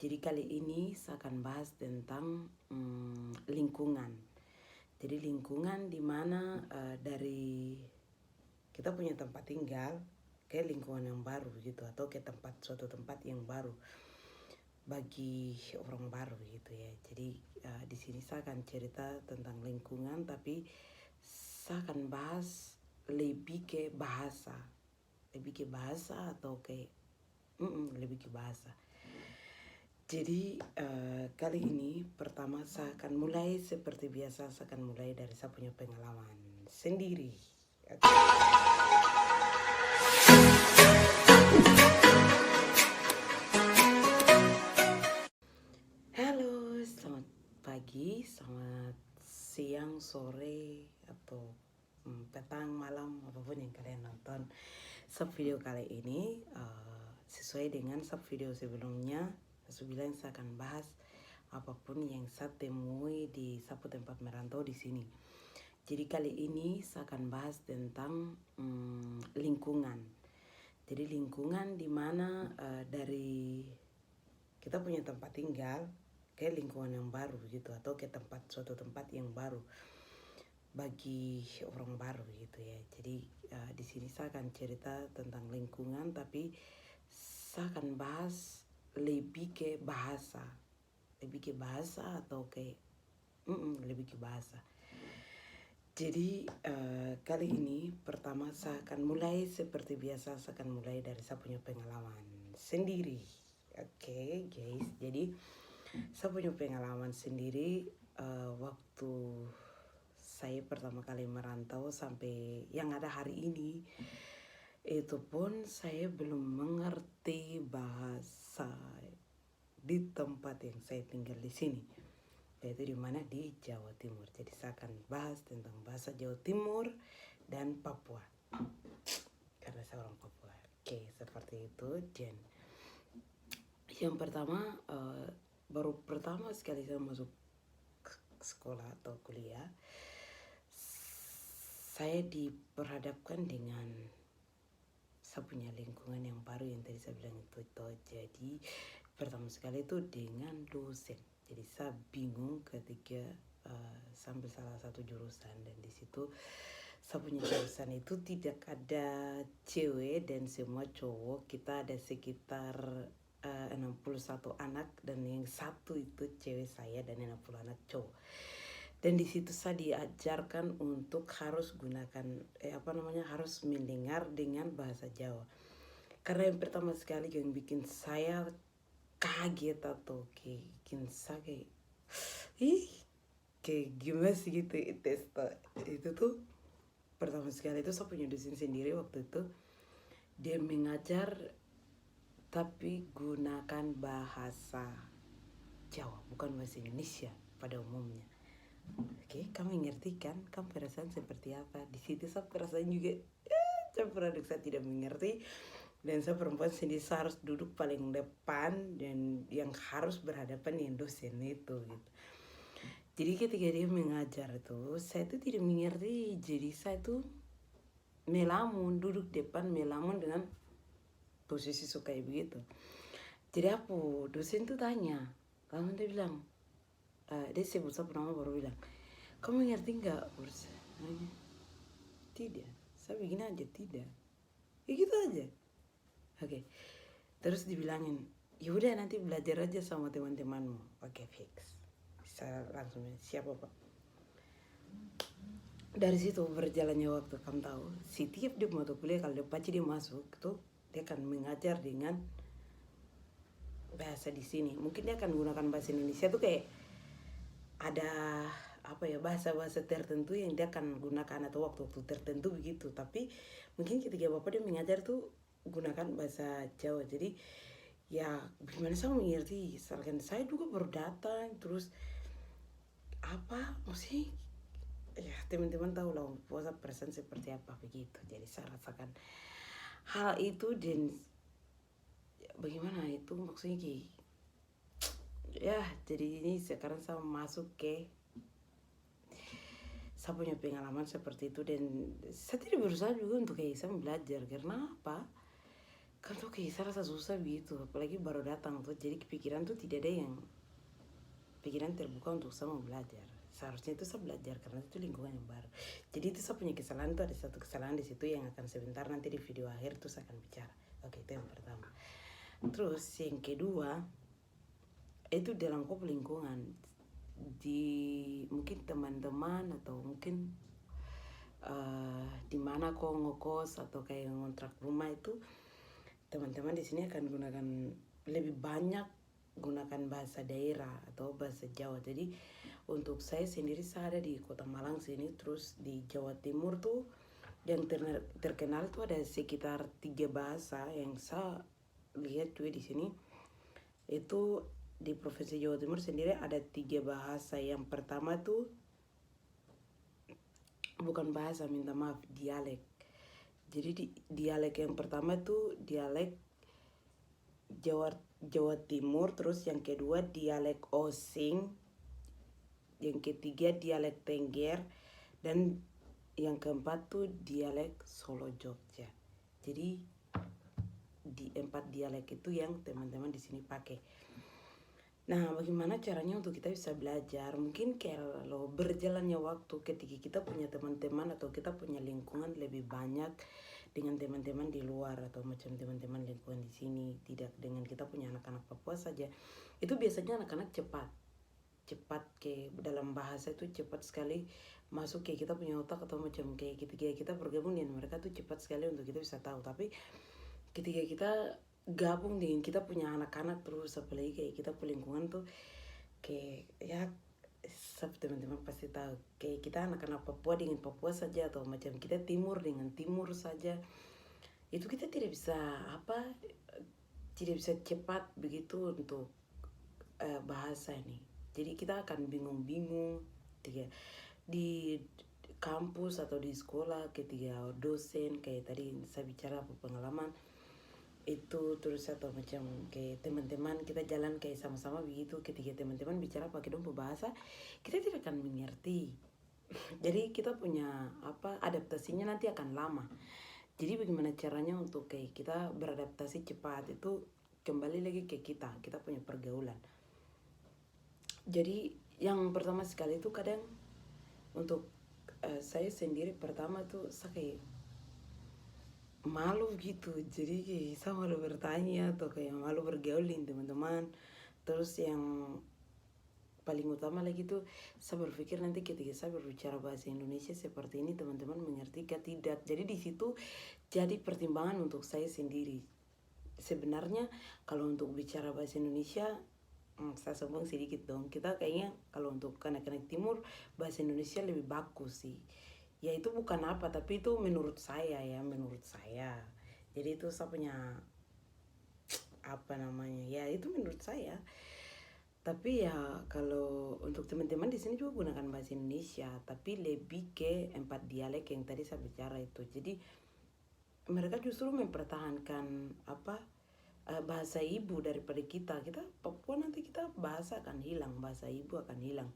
Jadi kali ini saya akan bahas tentang lingkungan. Jadi lingkungan di mana dari kita punya tempat tinggal ke lingkungan yang baru gitu, atau ke suatu tempat yang baru bagi orang baru gitu ya. Jadi di sini saya akan cerita tentang lingkungan, tapi saya akan bahas lebih ke bahasa, atau ke lebih ke bahasa. Jadi kali ini pertama saya akan mulai seperti biasa, saya akan mulai dari saya punya pengalaman sendiri. Okay. Halo, selamat pagi, selamat siang, sore, atau petang, malam, apapun yang kalian nonton sub video kali ini. Sesuai dengan sub video sebelumnya, saya bilang saya akan bahas apapun yang saya temui di satu tempat merantau di sini. Jadi kali ini saya akan bahas tentang lingkungan. Jadi lingkungan di mana dari kita punya tempat tinggal ke lingkungan yang baru gitu, atau ke suatu tempat yang baru bagi orang baru gitu ya. Jadi di sini saya akan cerita tentang lingkungan, tapi saya akan bahas lebih ke bahasa, atau ke lebih ke bahasa. Jadi kali ini pertama saya akan mulai seperti biasa, saya akan mulai dari saya punya pengalaman sendiri. Oke, guys, jadi saya punya pengalaman sendiri waktu saya pertama kali merantau sampai yang ada hari ini. Itu pun saya belum mengerti bahasa di tempat yang saya tinggal di sini, yaitu di mana di Jawa Timur. Jadi saya akan bahas tentang bahasa Jawa Timur dan Papua, karena saya orang Papua. Oke, seperti itu. Dan yang pertama, baru pertama sekali saya masuk sekolah atau kuliah, saya diperhadapkan dengan saya punya lingkungan yang baru yang tadi saya bilang itu. Jadi pertama sekali itu dengan dosen. Jadi saya bingung ketika sambil salah satu jurusan, dan di situ saya punya jurusan itu tidak ada cewek dan semua cowok. Kita ada sekitar 61 anak, dan yang satu itu cewek saya, dan 60 anak cowok. Dan di situ saya diajarkan untuk harus gunakan harus mendengar dengan bahasa Jawa. Karena yang pertama sekali yang bikin saya kaget atau bikin saya kayak gimana sih gitu itu tuh, pertama sekali itu saya punya dosen sendiri waktu itu. Dia mengajar tapi gunakan bahasa Jawa, bukan bahasa Indonesia pada umumnya. Oke, kamu ngerti kan? Kamu perasaan seperti apa? Di situ saya perasaan juga campur aduk, saya tidak mengerti. Dan saya perempuan sendiri, saya harus duduk paling depan dan yang harus berhadapan dengan dosen itu gitu. Jadi ketika dia mengajar tuh, saya tuh tidak mengerti. Jadi saya tuh duduk depan melamun dengan posisi suka begitu. Jadi dosen tuh tanya, lalu dia bilang, dia sebut saya nama baru bilang, kamu ngerti nggak? Nanya, tidak. Saya begini aja, tidak. Ya gitu aja. Oke. Terus dibilangin, ya udah nanti belajar aja sama teman-temanmu. Oke, fix. Saya langsung siapa pak? Dari situ berjalannya waktu, kamu tahu, setiap dia mau kuliah, kalau dia masuk tuh, dia akan mengajar dengan bahasa di sini. Mungkin dia akan gunakan bahasa Indonesia tuh kayak ada bahasa-bahasa tertentu yang dia akan gunakan atau waktu-waktu tertentu begitu. Tapi mungkin ketika bapak dia mengajar tuh gunakan bahasa Jawa. Jadi ya bagaimana saya mengerti, misalkan saya juga baru datang, terus maksudnya ya teman-teman tahu lah puasa perasaan seperti apa begitu. Jadi saya rasakan hal itu, dan bagaimana itu maksudnya ya. Jadi ini sekarang saya masuk ke, saya punya pengalaman seperti itu, dan saya tidak berusaha juga untuk saya belajar. Karena apa? kan tuh kayak saya rasa susah gitu, apalagi baru datang tuh, jadi pikiran tuh tidak ada yang pikiran terbuka untuk saya mau belajar. Seharusnya itu saya belajar karena itu lingkungan yang baru. Jadi itu saya punya kesalahan tuh, ada satu kesalahan di situ yang akan sebentar nanti di video akhir tuh saya akan bicara. Oke, itu yang pertama. Terus yang kedua, itu dalam kop lingkungan, di mungkin teman-teman atau mungkin di mana kok ngekos atau kayak ngontrak rumah itu, teman-teman di sini akan gunakan lebih banyak gunakan bahasa daerah atau bahasa Jawa. Jadi untuk saya sendiri, saya ada di Kota Malang sini, terus di Jawa Timur tuh yang terkenal tuh ada sekitar 3 bahasa yang saya lihat juga di sini. Itu di Provinsi Jawa Timur sendiri ada 3 bahasa. Yang pertama tuh bukan bahasa, minta maaf, dialek. Jadi dialek yang pertama tuh dialek Jawa Timur, terus yang kedua dialek Osing, yang ketiga dialek Tengger, dan yang keempat tuh dialek Solo Jogja. Jadi di 4 dialek itu yang teman-teman di sini pakai. Nah, bagaimana caranya untuk kita bisa belajar? Mungkin kalau berjalannya waktu, ketika kita punya teman-teman atau kita punya lingkungan lebih banyak dengan teman-teman di luar atau macam teman-teman lingkungan di sini, tidak dengan kita punya anak-anak Papua saja, itu biasanya anak-anak cepat ke dalam bahasa itu, cepat sekali masuk ke kita punya otak, atau macam kayak ketika kita bergabung dengan mereka tuh cepat sekali untuk kita bisa tahu. Tapi ketika kita gabung dengan kita punya anak-anak terus, apalagi kayak kita punya lingkungan tuh kayak ya teman-teman pasti tahu, kayak kita anak-anak Papua dengan Papua saja, atau macam kita timur dengan timur saja, itu kita tidak bisa tidak bisa cepat begitu untuk bahasa ini. Jadi kita akan bingung-bingung di kampus atau di sekolah ketika dosen kayak tadi saya bicara pengalaman itu, terus atau macam kayak teman-teman kita jalan kayak sama-sama begitu, ketika teman-teman bicara pakai dong bahasa, kita tidak akan mengerti. Jadi kita punya adaptasinya nanti akan lama. Jadi bagaimana caranya untuk kayak kita beradaptasi cepat, itu kembali lagi ke kita punya pergaulan. Jadi yang pertama sekali itu kadang untuk saya sendiri pertama tuh saya kayak malu gitu, jadi kayak saya malu bertanya atau kayak malu bergaul dengan teman-teman. Terus yang paling utama lagi tuh saya berpikir nanti ketika saya berbicara bahasa Indonesia seperti ini, teman-teman mengerti atau tidak. Jadi di situ jadi pertimbangan untuk saya sendiri. Sebenarnya kalau untuk bicara bahasa Indonesia, saya sombong sedikit dong, kita kayaknya kalau untuk anak-anak timur bahasa Indonesia lebih bagus sih. Ya itu bukan apa, tapi itu menurut saya. Jadi itu saya punya ya itu menurut saya. Tapi ya kalau untuk teman-teman di sini juga gunakan bahasa Indonesia, tapi lebih ke 4 dialek yang tadi saya bicara itu. Jadi mereka justru mempertahankan bahasa ibu daripada kita Papua. Nanti kita bahasa akan hilang, bahasa ibu akan hilang.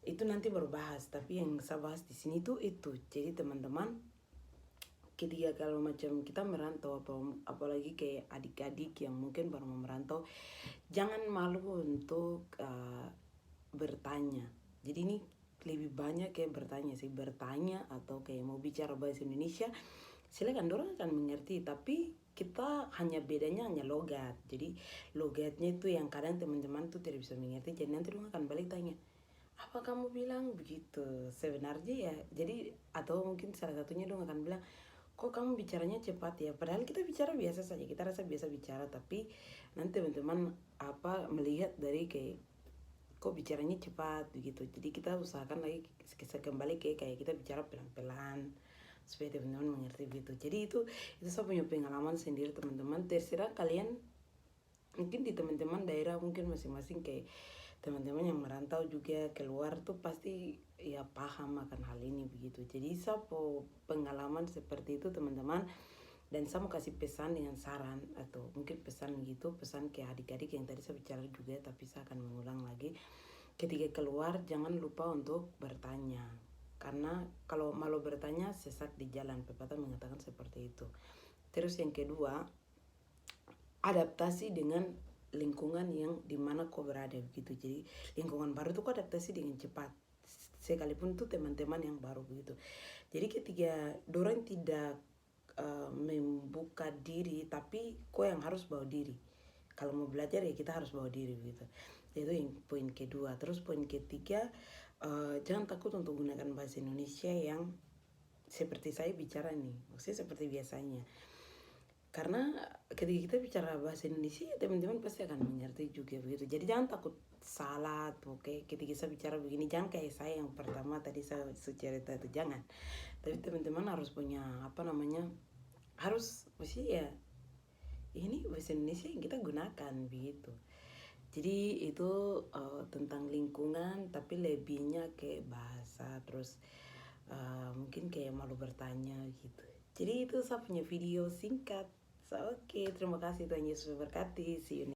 Itu nanti baru bahas, tapi yang saya bahas di sini tuh itu. Jadi teman-teman, ketika kalau macam kita merantau, apalagi kayak adik-adik yang mungkin baru mau merantau, jangan malu untuk bertanya. Jadi ini lebih banyak kayak bertanya atau kayak mau bicara bahasa Indonesia, silakan, dorang akan mengerti. Tapi kita bedanya hanya logat. Jadi logatnya itu yang kadang teman-teman tuh tidak bisa mengerti, jadi nanti dorang akan balik tanya, apa kamu bilang begitu sebenarnya ya. Jadi atau mungkin salah satunya dong akan bilang, kok kamu bicaranya cepat ya, padahal kita bicara biasa saja, kita rasa biasa bicara, tapi nanti teman-teman melihat dari kayak kok bicaranya cepat begitu. Jadi kita usahakan lagi kembali kayak kita bicara pelan-pelan supaya teman-teman mengerti begitu. Jadi itu saya punya pengalaman sendiri teman-teman. Terserah kalian, mungkin di teman-teman daerah mungkin masing-masing kayak teman-teman yang merantau juga keluar tuh pasti ya paham akan hal ini begitu. Jadi saya pengalaman seperti itu teman-teman, dan saya mau kasih pesan dengan saran atau mungkin pesan gitu, pesan ke adik-adik yang tadi saya bicara juga, tapi saya akan mengulang lagi. Ketika keluar jangan lupa untuk bertanya, karena kalau malu bertanya sesat di jalan, pepatah mengatakan seperti itu. Terus yang kedua, adaptasi dengan lingkungan yang dimana kau berada begitu. Jadi lingkungan baru tuh kau adaptasi dengan cepat, sekalipun tuh teman-teman yang baru begitu. Jadi ketika dorang tidak membuka diri, tapi kau yang harus bawa diri. Kalau mau belajar ya kita harus bawa diri begitu. Itu yang poin kedua. Terus poin ketiga, jangan takut untuk gunakan bahasa Indonesia yang seperti saya bicara nih, maksudnya seperti biasanya. Karena ketika kita bicara bahasa Indonesia, teman-teman pasti akan mengerti juga begitu. Jadi jangan takut salah tuh, oke? Ketika saya bicara begini, jangan kayak saya yang pertama tadi saya cerita itu, jangan. Tapi teman-teman harus punya apa namanya, harus mesti ya ini bahasa Indonesia yang kita gunakan begitu. Jadi itu tentang lingkungan, tapi lebihnya kayak bahasa, terus mungkin kayak malu bertanya gitu. Jadi itu saya punya video singkat. So, oke, terima kasih, Tuhan Yesus memberkati. See you next.